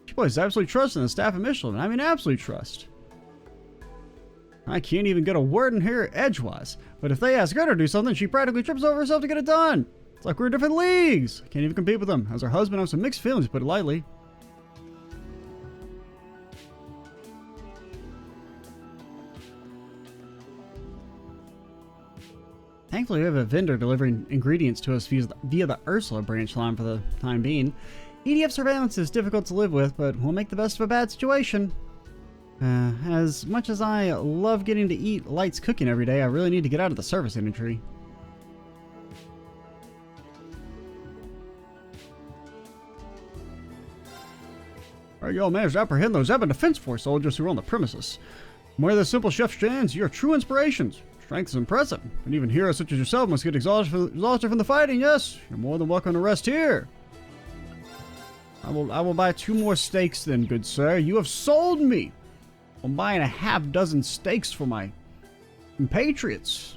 [SPEAKER 1] She places absolute trust in the staff of Mishelam. I mean, absolute trust. I can't even get a word in here edgewise, but if they ask her to do something, she practically trips over herself to get it done. It's like we're in different leagues. I can't even compete with them. As her husband, I have some mixed feelings, to put it lightly. Thankfully, we have a vendor delivering ingredients to us via the Ursula branch line for the time being. EDF surveillance is difficult to live with, but we'll make the best of a bad situation. As much as I love getting to eat Light's cooking every day, I really need to get out of the service industry. Alright, y'all managed to apprehend those Hammond Defense Force soldiers who were on the premises. From where the simple chef stands, you're true inspirations. Strength is impressive, and even heroes such as yourself must get exhausted from the fighting, yes? You're more than welcome to rest here. I will buy 2 more steaks then, good sir. You have sold me! I'm buying a half-dozen steaks for my compatriots.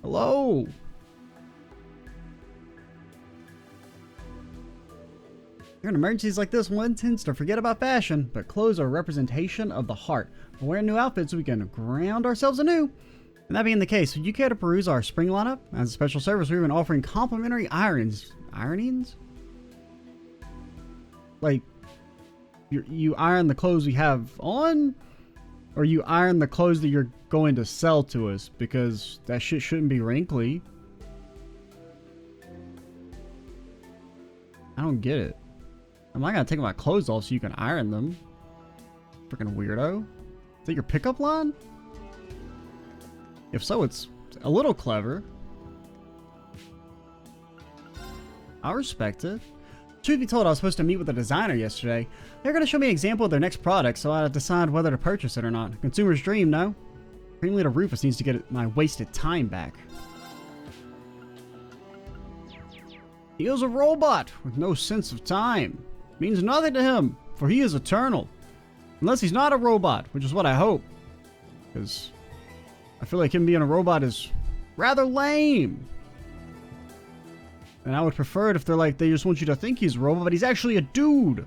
[SPEAKER 1] Hello? During emergencies like this, one tends to forget about fashion, but clothes are a representation of the heart. We're wearing new outfits so we can ground ourselves anew. And that being the case, would you care to peruse our spring lineup? As a special service, we've been offering complimentary ironings. Ironings? Like, you iron the clothes we have on? Or you iron the clothes that you're going to sell to us? Because that shit shouldn't be wrinkly. I don't get it. I'm not gonna take my clothes off so you can iron them. Freaking weirdo. Is that your pickup line? If so, it's a little clever. I respect it. Truth be told, I was supposed to meet with a designer yesterday. They're going to show me an example of their next product, so I had to decide whether to purchase it or not. Consumer's dream, no? Cream Leader Rufus needs to get my wasted time back. He is a robot with no sense of time. It means nothing to him, for he is eternal. Unless he's not a robot, which is what I hope. Because I feel like him being a robot is rather lame. And I would prefer it if they're like, they just want you to think he's a robot, but he's actually a dude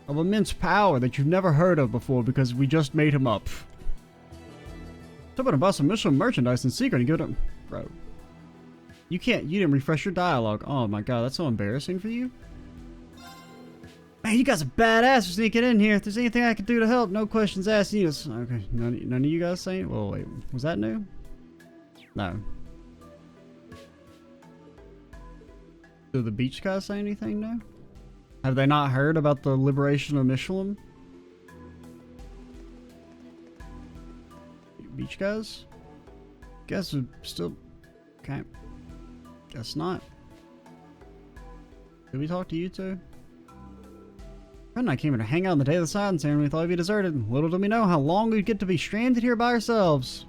[SPEAKER 1] of immense power that you've never heard of before because we just made him up. Someone to buy some Mishelam merchandise in secret and give it him. Bro. You didn't refresh your dialogue. Oh my god, that's so embarrassing for you. Man, you guys are badass for sneaking in here. If there's anything I can do to help, no questions asked. Okay, none of you guys saying? Well, wait, was that new? No. Did the beach guys say anything new? Have they not heard about the liberation of Mishelam? Beach guys? Guess are still... Okay. Guess not. Did we talk to you two? Friend and I came here to hang out on the day of the silence and we thought we'd be deserted. Little did we know how long we'd get to be stranded here by ourselves.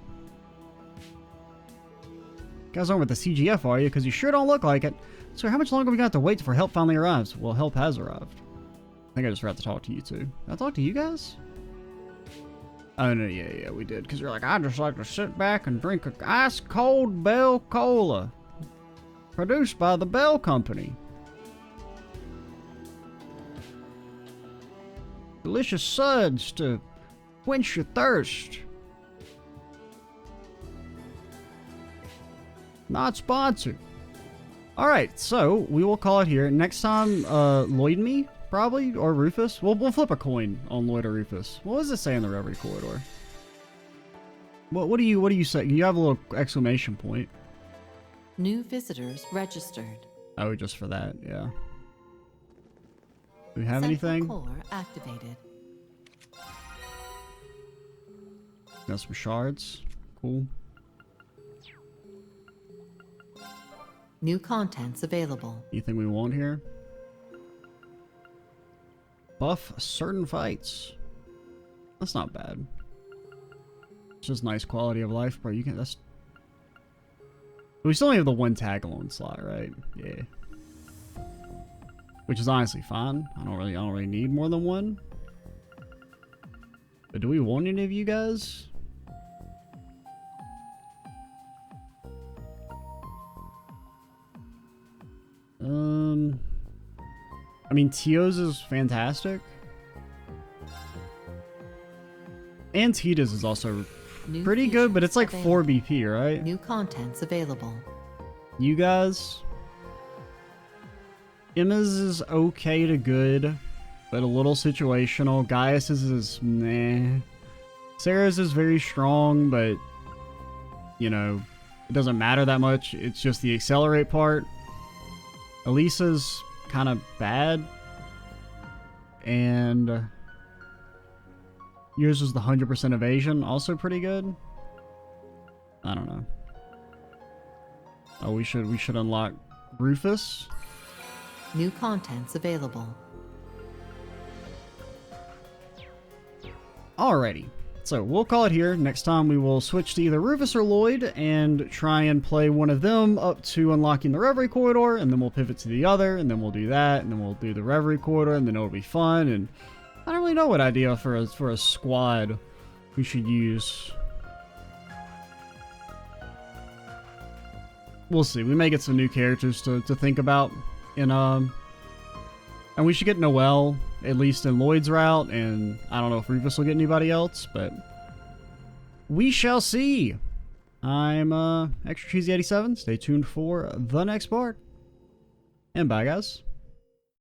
[SPEAKER 1] You guys aren't with the CGF, are you? Because you sure don't look like it. So how much longer we got to wait before help finally arrives? Well, help has arrived. I think I just forgot to talk to you two. Did I talk to you guys? Oh, no, yeah, we did. Because you're like, I just like to sit back and drink a ice-cold Bell Cola. Produced by the Bell Company. Delicious suds to quench your thirst. Not sponsored. Alright, so we will call it here. Next time, Lloyd and me, probably, or Rufus. We'll flip a coin on Lloyd or Rufus. What does it say in the Reverie corridor? What do you say? You have a little exclamation point.
[SPEAKER 9] New visitors registered.
[SPEAKER 1] Oh, just for that, yeah. Do we have
[SPEAKER 9] Central
[SPEAKER 1] anything?
[SPEAKER 9] Core activated.
[SPEAKER 1] Got some shards. Cool.
[SPEAKER 9] New contents available.
[SPEAKER 1] Anything we want here? Buff certain fights. That's not bad. It's just nice quality of life, bro. You can. That's. We still only have the one tag alone slot, right? Yeah. Which is honestly fine. I don't really need more than one. But do we want any of you guys? I mean, Tio's is fantastic. And Tita's is also
[SPEAKER 9] New
[SPEAKER 1] pretty good, but it's like
[SPEAKER 9] features
[SPEAKER 1] 4
[SPEAKER 9] available.
[SPEAKER 1] BP, right?
[SPEAKER 9] New contents available.
[SPEAKER 1] You guys? Emma's is okay to good, but a little situational. Gaius's is meh. Sarah's is very strong, but, you know, it doesn't matter that much. It's just the accelerate part. Elisa's kind of bad. And yours was the 100% evasion, also pretty good. I don't know. Oh, we should unlock Rufus.
[SPEAKER 9] New contents available.
[SPEAKER 1] Alrighty. So we'll call it here. Next time we will switch to either Rufus or Lloyd and try and play one of them up to unlocking the Reverie corridor, and then we'll pivot to the other, and then we'll do that, and then we'll do the Reverie corridor, and then it'll be fun. And I don't really know what idea for a squad we should use. We'll see. We may get some new characters to think about in and we should get Noelle, at least in Lloyd's route, and I don't know if Rufus will get anybody else, but we shall see. I'm Extra Cheesy 87. Stay tuned for the next part. And bye, guys.